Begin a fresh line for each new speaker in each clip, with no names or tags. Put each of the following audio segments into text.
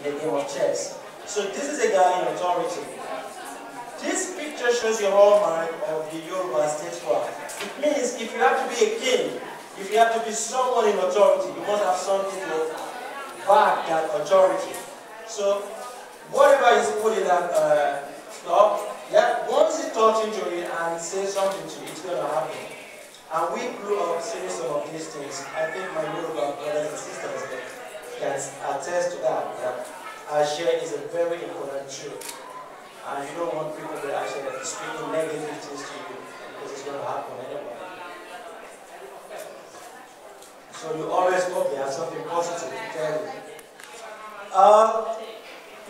in a game of chess. So this is a guy in authority. This picture shows the hallmark of the Yoruba statecraft. It means if you have to be a king, if you have to be someone in authority, you must have something to back that authority. So whatever is put in that stuff, yeah, once he talks into it and says something to it, it's going to happen. And we grew up seeing some of these things. I think my Yoruba brothers and sisters can attest to that. That Ashe is a very important truth. And you don't want people that actually speaking negative things to you because it's going to happen anyway. So you always hope they have something positive to tell you.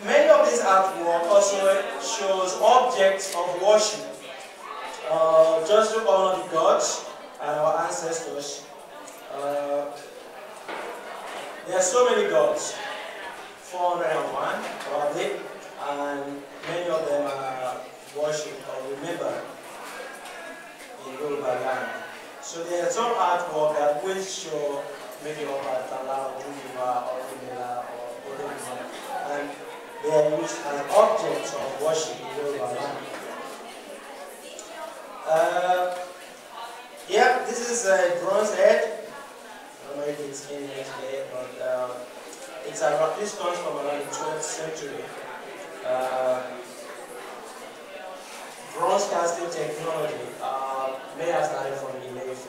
Many of these artwork also shows objects of worship, just to honor the gods and our ancestors. There are so many gods, 401 probably, and many of them are worshipped or remembered in Yoruba land. So there are some artwork that will show maybe Obatala, or Jumiva, or Imela, or Odemima, and they are used as objects of worship in Yoruba land. Yeah, this is a bronze head. I don't know if it's in it today, but it's around, this comes from around the 12th century. Bronze casting technology may have started from Ile-Ife,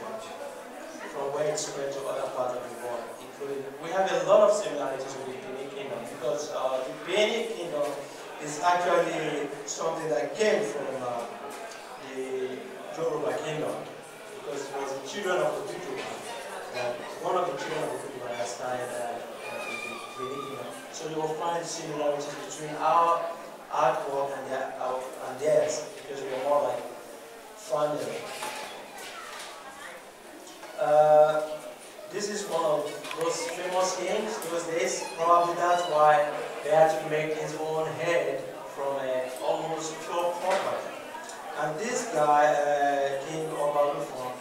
from where it spread to other parts of the world. We have a lot of similarities with the Benin Kingdom because the Benin Kingdom is actually something that came from the Yoruba Kingdom because it was the children of the people. One of the children of the people that started the Benin Kingdom. So you will find similarities between our artwork and theirs because we are more like family. This is one of those famous kings those days. Probably that's why they had to make his own head from almost pure copper. And this guy, King Obalufon,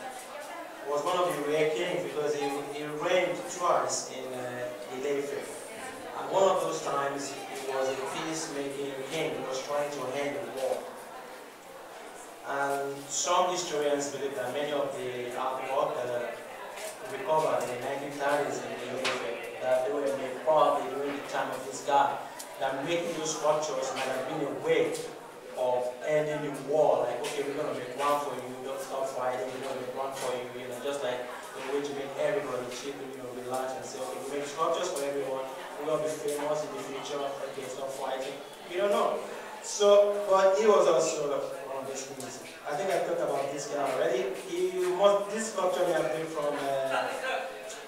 was one of the rare kings because he reigned twice in Ile-Ife. And one of those times he was a peacemaking king who was trying to end the war. And some historians believe that many of the artwork that recovered in the 1930s in Ile-Ife, that they were made probably during the time of this guy, that making those sculptures might have been a way of ending the war. Like, okay, we're going to make one for you, don't stop fighting, we're going to make one for you, just like a way to make everybody cheap, relax and say, okay, we make sculptures for everyone, we're going to be famous in the future, okay, stop fighting. We don't know. So, but he was also one of these things. I think I talked about this guy already. This sculpture may have been from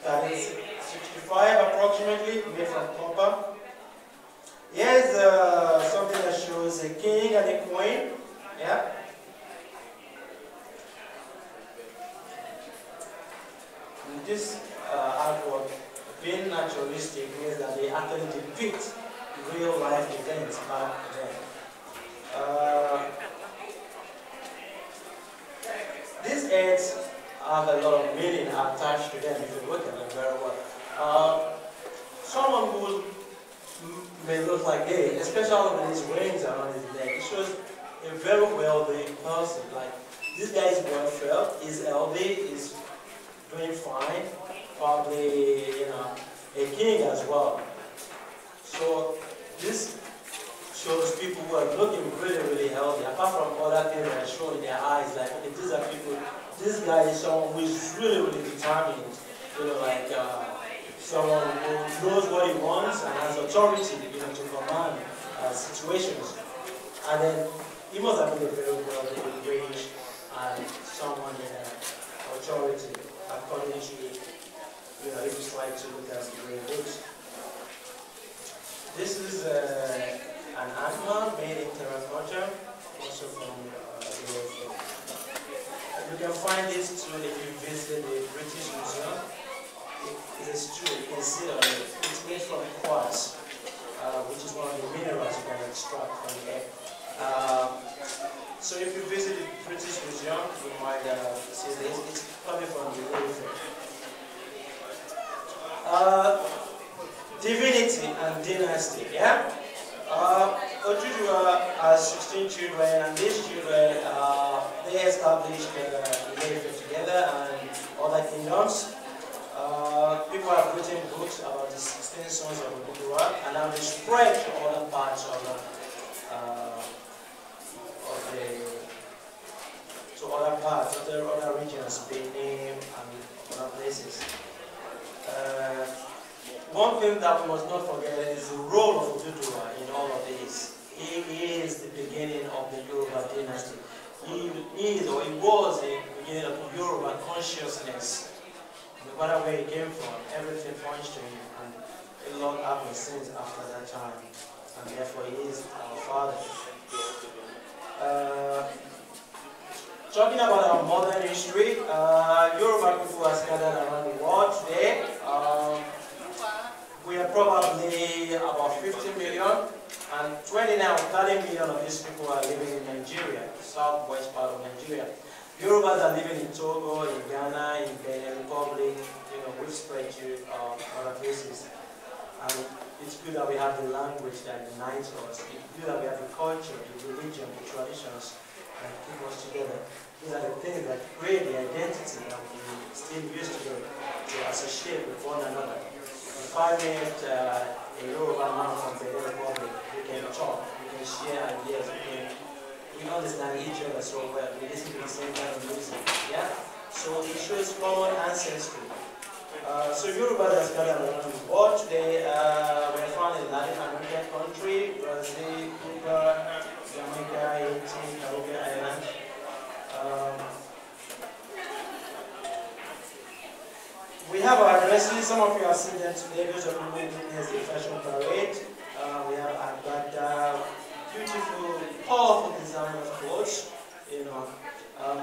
65 approximately, made from copper. Here's something that shows a king and a queen. Yeah. And this artwork, being naturalistic, means that they actually depict real life events back then. These heads have a lot of meaning attached to them if you look at them very well. Someone who may look like gay, especially when his rings around his neck, it shows a very wealthy person. Like, this guy is well fed, is healthy, is doing fine, probably, a king as well. So this shows people who are looking really, really healthy, apart from other things that are shown in their eyes, like, okay, these are people, this guy is someone who is really, really determined, like someone who knows what he wants and has authority, to command situations. And then he must have been a very wealthy, rich, and someone in authority, according to, if you try to look at the way it looks. This is an animal made in terracotta, also from Ile-Ife. You can find this tool if you visit the British Museum. It is true, you can see on it. It's made from quartz, which is one of the minerals you can extract from the earth. So if you visit the British Museum, you might see this. It's coming from the Ile-Ife. Divinity and dynasty, yeah? Ojuju has 16 children, and these children, they established Ile-Ife together and other kingdoms. People have written books about the 16 sons of Ojuju, and now they spread to other parts of other regions, Benin and other places. One thing that we must not forget is the role of Ojuju in all of this. He is the beginning of the Yoruba dynasty. He was the beginning of Yoruba consciousness. No matter where he came from, everything points to him, and a lot happened since after that time, and therefore he is our father. Talking about our modern history, Yoruba people are scattered around the world today. We are probably about 50 million, and 29 or 30 million of these people are living in Nigeria, southwest part of Nigeria. Yorubas are living in Togo, in Ghana, in Benin Republic, which spread to other places. And it's good that we have the language that unites us. It's good that we have the culture, the religion, the traditions that keep us together. These are the things that create the identity that we still use today to associate with one another. If I met a Yoruba man from Benin Republic, we can talk, we can share ideas, we understand each other so well, we listen to the same kind of music, yeah? So it shows common ancestry. So Yoruba is gathered around the world today. We are found in Latin American country, Brazil, Cuba, Jamaica, Haiti, Caribbean Islands. We have our dresses. Some of you have seen them today. Those of you who witnessed the fashion parade. We have Agbada, beautiful, powerful design of clothes.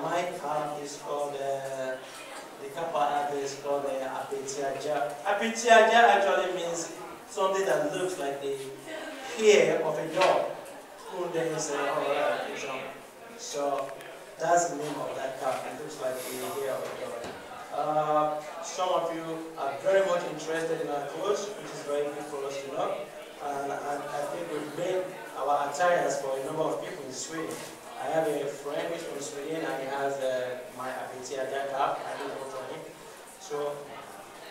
My cap is called the kappa is called apetiaja. Apetiaja actually means something that looks like the hair of a dog. So that's the name of that cap. It looks like the hair of a dog. Some of you are very much interested in our clothes, which is very good for us to know. And I think we've made our attires for a number of people in Sweden. I have a friend who's from Sweden, and he has my Apetiaja cap. I didn't know for him. So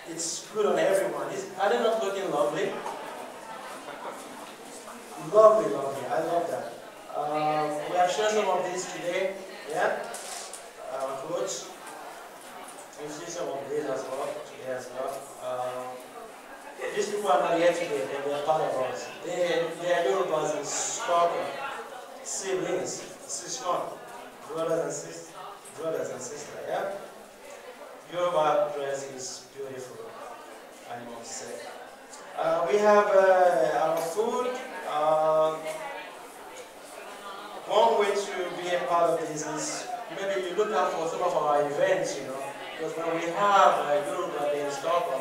it's good on everyone. Are they not looking lovely? Lovely, lovely. I love that. We have shown some of these today. Yeah? Clothes. You see some of these as well, today as well. These people are not here today, they are part of us. They are Yorubas in Stockholm, siblings, sisters, brothers and sisters, yeah? Yoruba dress is beautiful, I must say. We have our food. One way to be a part of this is maybe you look out for some of our events, because when we have Yoruba Day in Stockholm,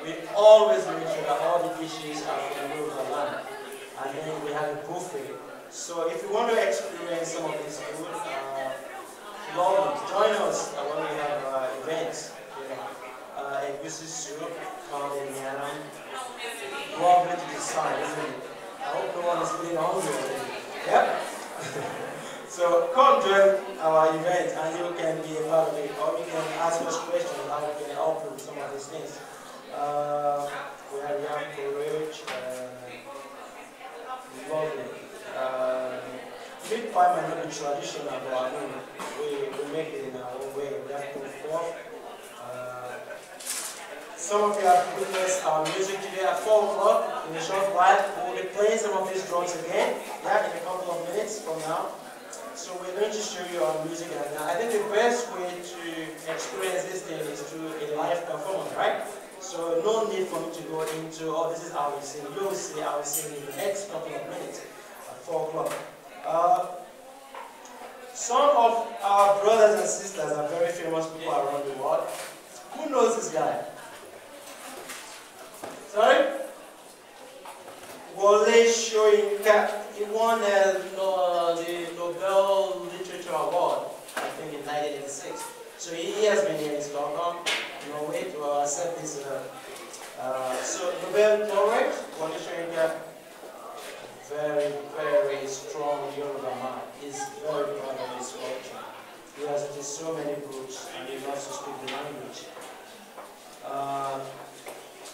we always make sure that all the dishes are from Yoruba land. And then we have a buffet. So if you want to experience some of this food, join us when we have events. A goosey soup, called in yam. Lovely to decide, isn't it? I hope no one is feeling hungry already. Yep. So come join our event and you can be a part of it, or you can ask us questions how we can help you with some of these things. We have yam porridge, lovely. Meat pie might not be traditional, but we make it in our own way. We have to fork. Some of you have witnessed our music today at 4 o'clock. In a short while, we will be playing some of these drums again, in a couple of minutes from now. So we're going to show you our music, and I think the best way to experience this thing is through a live performance, right? So no need for me to go into, this is how we sing. You will see how we sing in the next couple of minutes at 4 o'clock. Some of our brothers and sisters are very famous people around the world. Who knows this guy? Sorry? Wole Soyinka. He won the Nobel Literature Award, I think in 1986. So he has been here in Stockholm, Norway, to accept this. So Nobel laureate, Onishenka, very, very strong Yoruba man. He's very proud of his culture. He has written so many books and he loves to speak the language.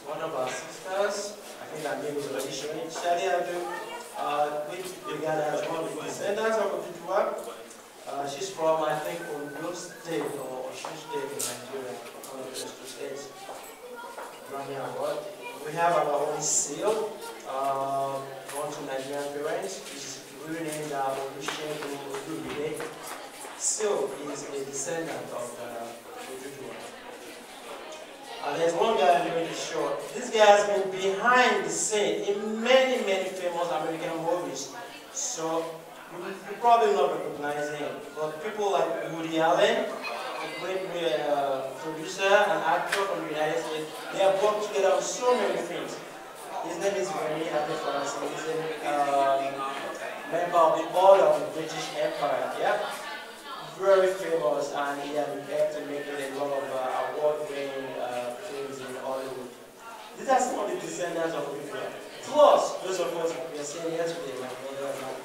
One of our sisters, I think her name is Onishenka, Shadi Adu, which began as one of the descendants of Oduduwa. She's from, I think, Ondo State or Osun State in Nigeria, one of those two states. Grammy Award. We have our own seal, born to Nigerian parents. It's really named Olushenko Olubide. Seal is a descendant of Oduduwa. And there's one guy I'm going to show. This guy has been behind the scene in many, many famous American movies. So you probably not recognize him. But people like Woody Allen, a great producer and actor from the United States, they have worked together on so many things. His name is Remy Adeola. He's a member of the Order of the British Empire. Yeah? Very famous, and he has been able to make a lot of award-winning films in Hollywood. These are some of the descendants of people. Plus, those of us we are seeing yesterday, my brothers and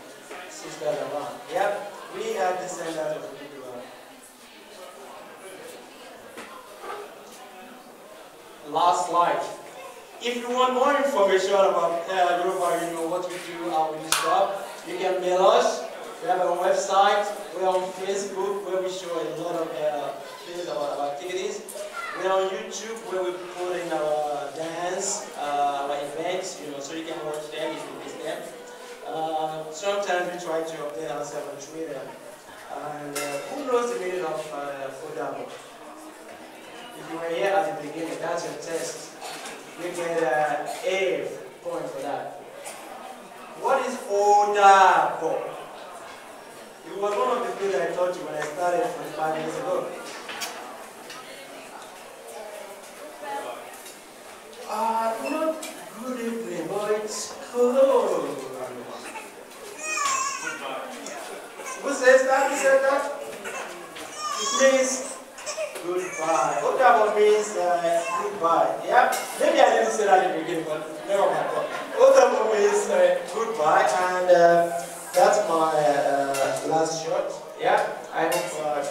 sisters around. Yeah? We are descendants of people. Last slide. If you want more information about Yoruba, you know what we do, how we stop, you can mail us. We have a website. We're on Facebook where we show a lot of things about our activities. We're on YouTube where we put in our dance, our events, you know, so you can watch them if you miss them. Sometimes we try to update ourselves on Twitter. And who knows the meaning of Odabo? If you were here at the beginning, that's your test. You get A point for that. What is Odabo? It was one of the things I taught you when I started 45 years ago. Not good evening, but it's cool. Who says that? Who said that? It means goodbye. Odabo means goodbye. Yeah? Maybe I didn't say that in the beginning, but never mind. Odabo means goodbye, and that's my last shot. Yeah? I hope